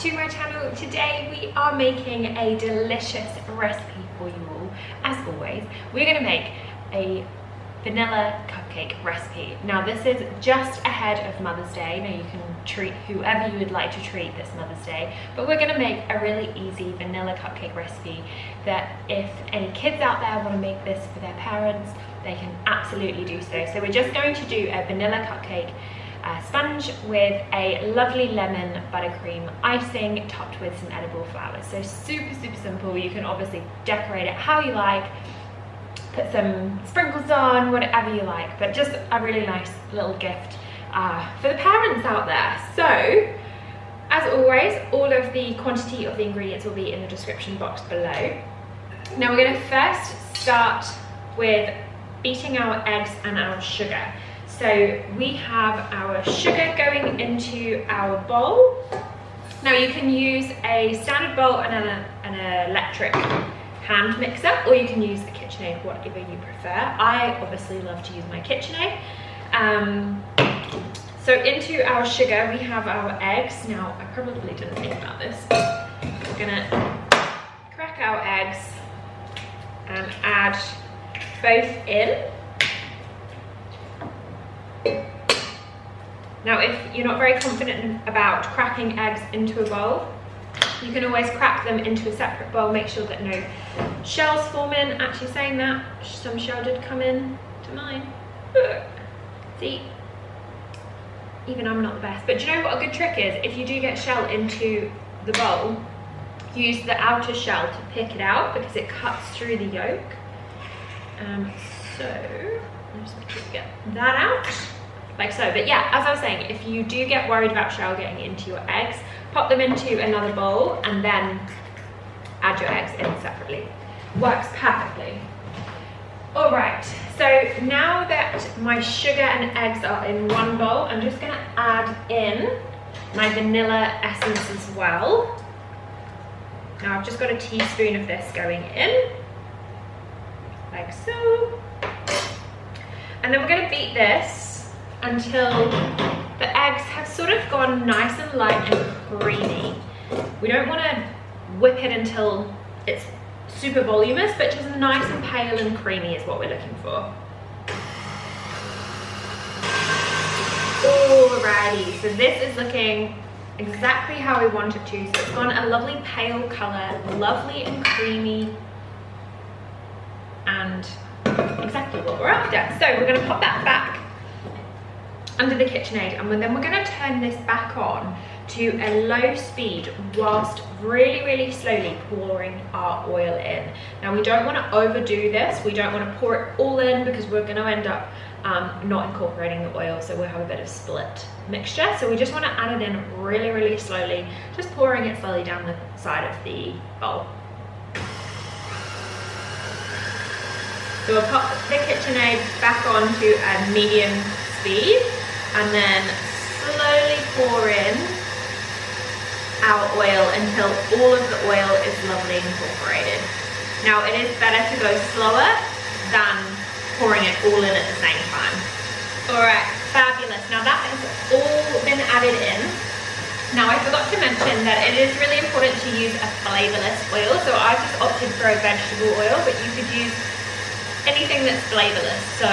to my channel. Today we are making a delicious recipe for you all. As always, we're going to make a vanilla cupcake recipe. Now this is just ahead of Mother's Day. Now you can treat whoever you would like to treat this Mother's Day, but we're going to make a really easy vanilla cupcake recipe that if any kids out there want to make this for their parents, they can absolutely do so. So we're just going to do a vanilla cupcake sponge with a lovely lemon buttercream icing topped with some edible flowers. So super simple. You can obviously decorate it how you like, put some sprinkles on, whatever you like, but just a really nice little gift for the parents out there. So as always, all of the quantity of the ingredients will be in the description box below. Now we're going to first start with beating our eggs and our sugar. So we have our sugar going into our bowl. Now you can use a standard bowl and an electric hand mixer, or you can use a KitchenAid, whatever you prefer. I obviously love to use my KitchenAid. So into our sugar we have our eggs. Now I probably didn't think about this. We're gonna crack our eggs and add both in. Now if you're not very confident about cracking eggs into a bowl, you can always crack them into a separate bowl. Make sure that no shells form in. Actually saying that, some shell did come in to mine. See, even I'm not the best. But do you know what a good trick is? If you do get shell into the bowl, use the outer shell to pick it out because it cuts through the yolk. So I'm just going to get that out. Like so. But yeah, as I was saying, if you do get worried about shell getting into your eggs, pop them into another bowl and then add your eggs in separately. Works perfectly. All right, so now that my sugar and eggs are in one bowl, I'm just gonna add in my vanilla essence as well. Now I've just got a teaspoon of this going in, like so. And then we're gonna beat this until the eggs have sort of gone nice and light and creamy. We don't want to whip it until it's super voluminous, but just nice and pale and creamy is what we're looking for. Alrighty, so this is looking exactly how we want it to. So it's gone a lovely pale colour, lovely and creamy, and exactly what we're after. So we're going to pop that back under the KitchenAid, and then we're going to turn this back on to a low speed whilst really slowly pouring our oil in. Now we don't want to overdo this. We don't want to pour it all in because we're going to end up not incorporating the oil, so we'll have a bit of split mixture. So we just want to add it in really slowly, just pouring it slowly down the side of the bowl. So we'll pop the KitchenAid back onto a medium speed and then slowly pour in our oil until all of the oil is lovely incorporated. Now it is better to go slower than pouring it all in at the same time. Alright, fabulous. Now that has all been added in. Now I forgot to mention that it is really important to use a flavourless oil. So I just opted for a vegetable oil, but you could use anything that's flavourless. So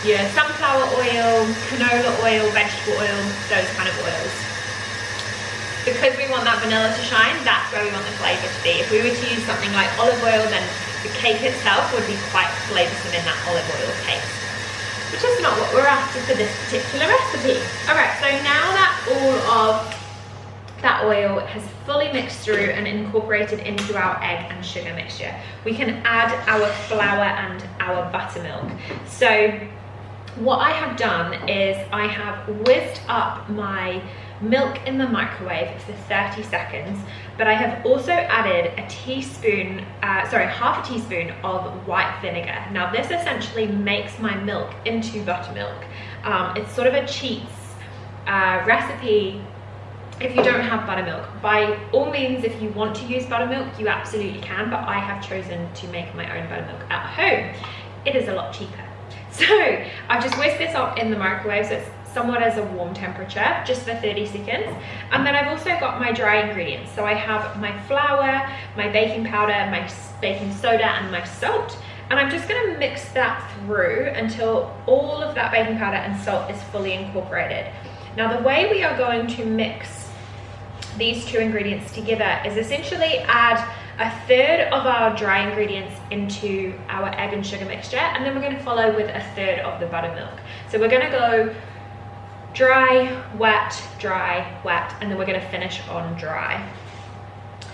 yeah, sunflower oil, canola oil, vegetable oil, those kind of oils. Because we want that vanilla to shine, that's where we want the flavour to be. If we were to use something like olive oil, then the cake itself would be quite flavoursome in that olive oil taste, which is not what we're after for this particular recipe. Alright, so now that all of that oil has fully mixed through and incorporated into our egg and sugar mixture, we can add our flour and our buttermilk. So what I have done is I have whisked up my milk in the microwave for 30 seconds, but I have also added a teaspoon, half a teaspoon of white vinegar. Now this essentially makes my milk into buttermilk. It's sort of a cheats recipe if you don't have buttermilk. By all means, if you want to use buttermilk, you absolutely can, but I have chosen to make my own buttermilk at home. It is a lot cheaper. So I've just whisked this up in the microwave, so it's somewhat as a warm temperature, just for 30 seconds. And then I've also got my dry ingredients. So I have my flour, my baking powder, my baking soda, and my salt. And I'm just gonna mix that through until all of that baking powder and salt is fully incorporated. Now the way we are going to mix these two ingredients together is essentially add a third of our dry ingredients into our egg and sugar mixture, and then we're going to follow with a third of the buttermilk. So we're going to go dry, wet, and then we're going to finish on dry.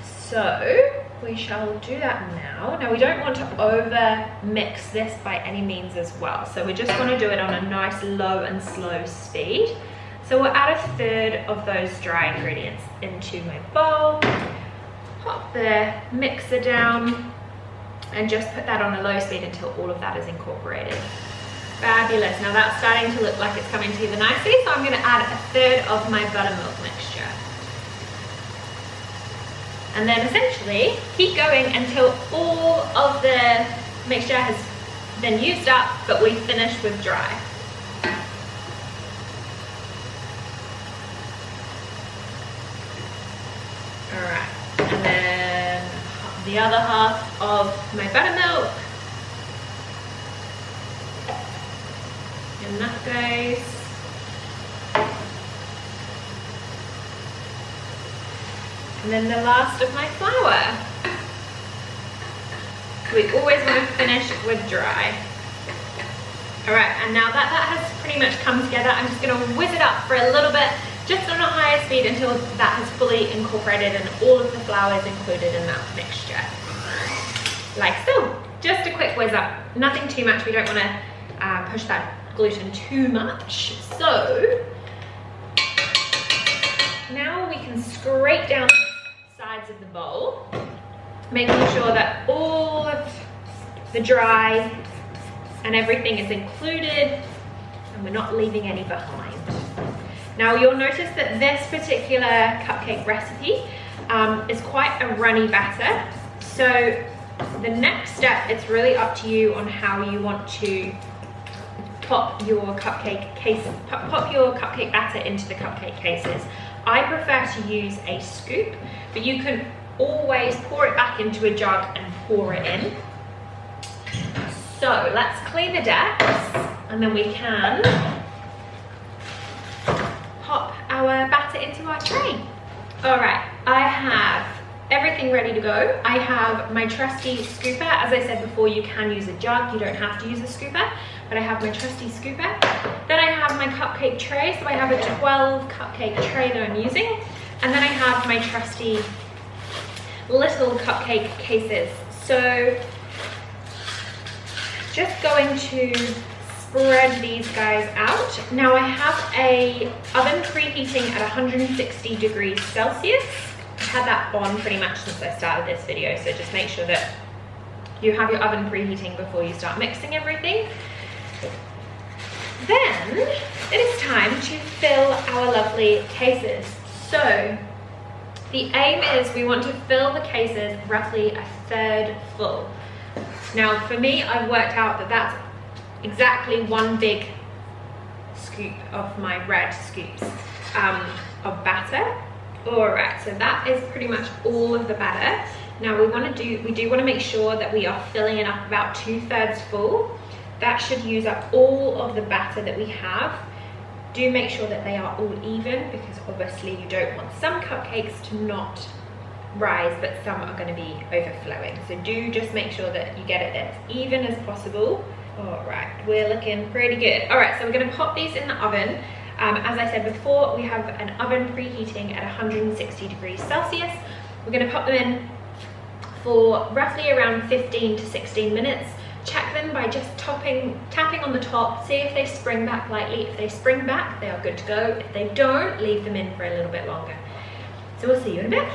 So we shall do that now. Now we don't want to over mix this by any means as well, so we're just going to do it on a nice low and slow speed. So we'll add a third of those dry ingredients into my bowl, pop the mixer down, and just put that on a low speed until all of that is incorporated. Fabulous. Now that's starting to look like it's coming together nicely, so I'm going to add a third of my buttermilk mixture. And then essentially keep going until all of the mixture has been used up, but we finish with dry. Alright, and then the other half of my buttermilk. And that goes. And then the last of my flour. We always want to finish with dry. Alright, and now that that has pretty much come together, I'm just going to whiz it up for a little bit, just on a higher speed until that has fully incorporated and all of the flour is included in that mixture. Like so. Just a quick whiz up, nothing too much, we don't want to push that gluten too much. So now we can scrape down the sides of the bowl, making sure that all of the dry and everything is included and we're not leaving any behind. Now you'll notice that this particular cupcake recipe is quite a runny batter. So the next step, it's really up to you on how you want to pop your cupcake batter into the cupcake cases. I prefer to use a scoop, but you can always pour it back into a jug and pour it in. So let's clean the decks, and then we can pop our batter into our tray. All right, I have everything ready to go. I have my trusty scooper. As I said before, you can use a jug, you don't have to use a scooper, but I have my trusty scooper. Then I have my cupcake tray, so I have a 12 cupcake tray that I'm using, and then I have my trusty little cupcake cases. So just going to spread these guys out. Now I have a oven preheating at 160 degrees Celsius. I've had that on pretty much since I started this video, so just make sure that you have your oven preheating before you start mixing everything. Then it is time to fill our lovely cases. So the aim is we want to fill the cases roughly a third full. Now for me, I've worked out that that's exactly one big scoop of my red scoops of batter. Alright, so that is pretty much all of the batter. Now we do want to make sure that we are filling it up about 2/3 full. That should use up all of the batter that we have. Do make sure that they are all even, because obviously you don't want some cupcakes to not rise, but some are going to be overflowing. So do just make sure that you get it as even as possible. All right, we're looking pretty good. All right, so we're going to pop these in the oven. As I said before, we have an oven preheating at 160 degrees Celsius. We're going to pop them in for roughly around 15 to 16 minutes. Check them by just tapping on the top, see if they spring back lightly. If they spring back, they are good to go. If they don't, leave them in for a little bit longer. So we'll see you in a bit.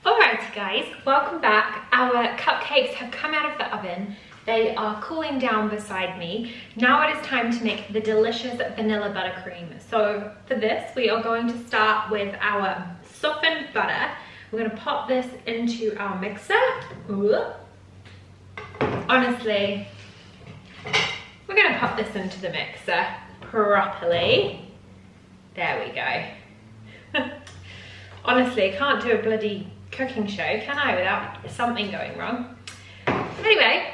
Alright guys, welcome back. Our cupcakes have come out of the oven. They are cooling down beside me. Now it is time to make the delicious vanilla buttercream. So for this, we are going to start with our softened butter. We're going to pop this into our mixer. Ooh. Honestly, we're going to pop this into the mixer. properly. There we go. Honestly, I can't do a bloody cooking show, can I, without something going wrong? Anyway,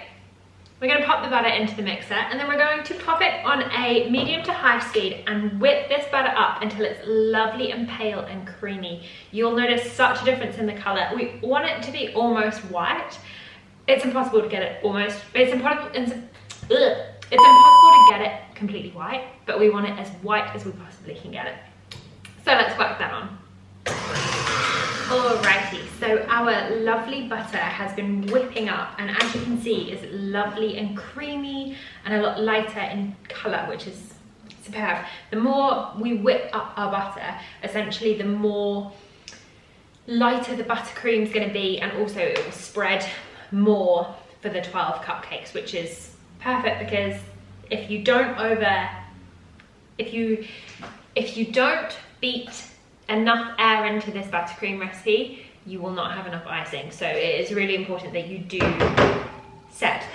we're going to pop the butter into the mixer, and then we're going to pop it on a medium to high speed and whip this butter up until it's lovely and pale and creamy. You'll notice such a difference in the colour. We want it to be almost white. It's impossible to get it almost, it's impossible to get it completely white, but we want it as white as we possibly can get it. So let's whack that on. Alrighty, so our lovely butter has been whipping up, and as you can see, it's lovely and creamy and a lot lighter in colour, which is superb. The more we whip up our butter, essentially the more lighter the buttercream is going to be, and also it will spread more for the 12 cupcakes, which is perfect, because if you don't beat enough air into this buttercream recipe, you will not have enough icing. So it is really important that you do set.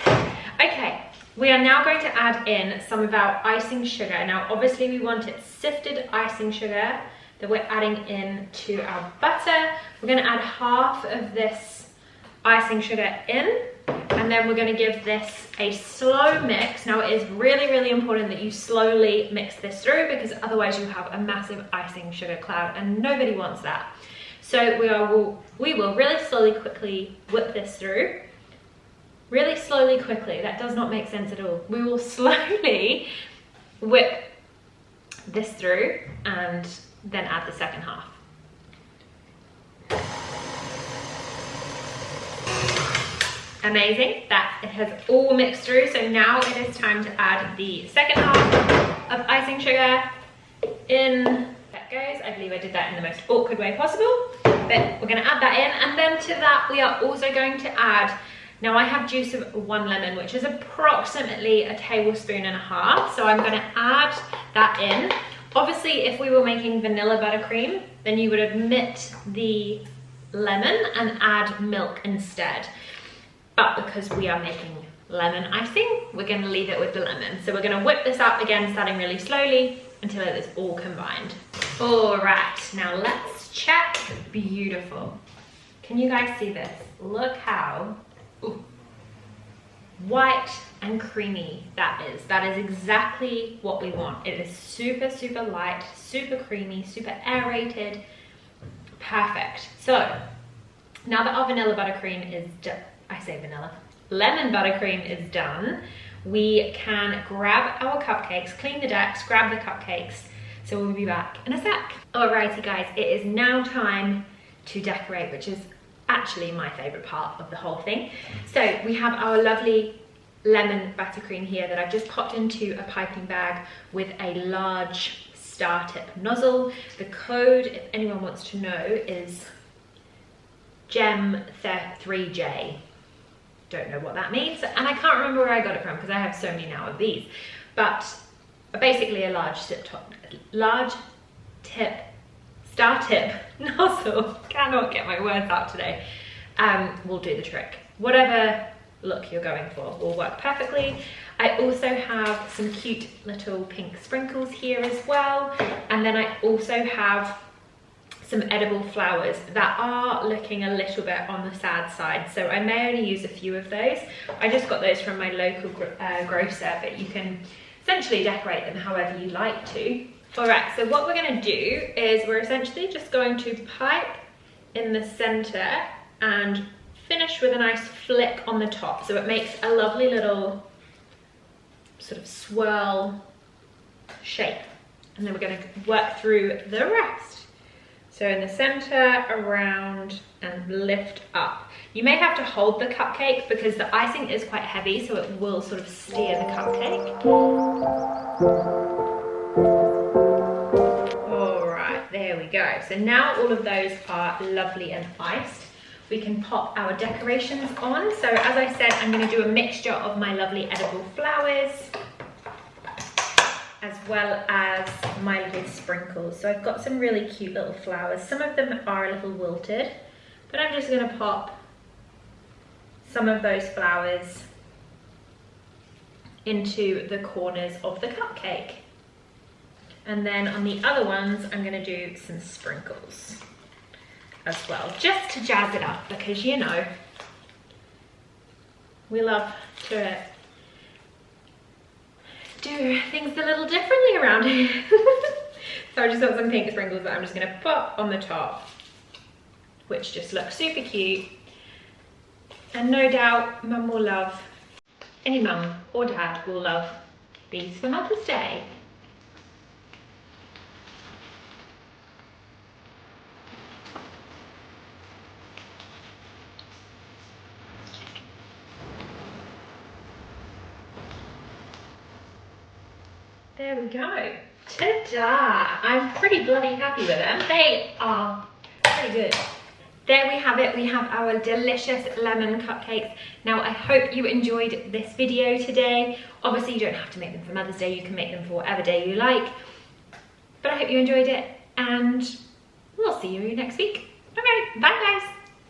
Okay, we are now going to add in some of our icing sugar. Now obviously we want it sifted icing sugar that we're adding in to our butter. We're going to add half of this icing sugar in, and then we're going to give this a slow mix. Now it is really, really important that you slowly mix this through, because otherwise you have a massive icing sugar cloud, and nobody wants that. So we will really slowly, quickly whip this through. Really slowly, quickly. That does not make sense at all. We will slowly whip this through and then add the second half. Amazing, that it has all mixed through. So now it is time to add the second half of icing sugar in. That goes. I believe I did that in the most awkward way possible, but we're going to add that in, and then to that we are also going to add, now I have juice of 1 lemon, which is approximately a tablespoon and a half, so I'm going to add that in. Obviously if we were making vanilla buttercream, then you would omit the lemon and add milk instead. But because we are making lemon icing, we're going to leave it with the lemon. So we're going to whip this up again, starting really slowly until it is all combined. All right, now let's check. Beautiful. Can you guys see this? Look how white and creamy that is. That is exactly what we want. It is super, super light, super creamy, super aerated. Perfect. So now that our vanilla buttercream is done, I say vanilla, lemon buttercream is done, we can grab our cupcakes, clean the decks, grab the cupcakes. So we'll be back in a sec. Alrighty guys, it is now time to decorate, which is actually my favorite part of the whole thing. So we have our lovely lemon buttercream here that I've just popped into a piping bag with a large star tip nozzle. The code, if anyone wants to know, is GEM3J. Don't know what that means, and I can't remember where I got it from because I have so many now of these, but basically a large star tip nozzle, cannot get my words out today, will do the trick. Whatever look you're going for will work perfectly. I also have some cute little pink sprinkles here as well, and then I also have some edible flowers that are looking a little bit on the sad side, so I may only use a few of those. I just got those from my local grocer, but you can essentially decorate them however you like to. Alright, so what we're going to do is we're essentially just going to pipe in the center and finish with a nice flick on the top, so it makes a lovely little sort of swirl shape, and then we're going to work through the rest. So in the center, around, and lift up. You may have to hold the cupcake because the icing is quite heavy, so it will sort of steer the cupcake. All right, there we go. So now all of those are lovely and iced. We can pop our decorations on. So as I said, I'm going to do a mixture of my lovely edible flowers, as well as my little sprinkles. So I've got some really cute little flowers. Some of them are a little wilted, but I'm just going to pop some of those flowers into the corners of the cupcake. And then on the other ones, I'm gonna do some sprinkles as well, just to jazz it up, because you know, we love to do things a little differently around here. So I just got some pink sprinkles that I'm just gonna put on the top, which just looks super cute. And no doubt mum will love, any mum or dad will love these for Mother's Day. There we go. Ta-da! I'm pretty bloody happy with them. They are pretty good. There we have it. We have our delicious lemon cupcakes. Now, I hope you enjoyed this video today. Obviously, you don't have to make them for Mother's Day. You can make them for whatever day you like. But I hope you enjoyed it, and we'll see you next week. Okay, bye.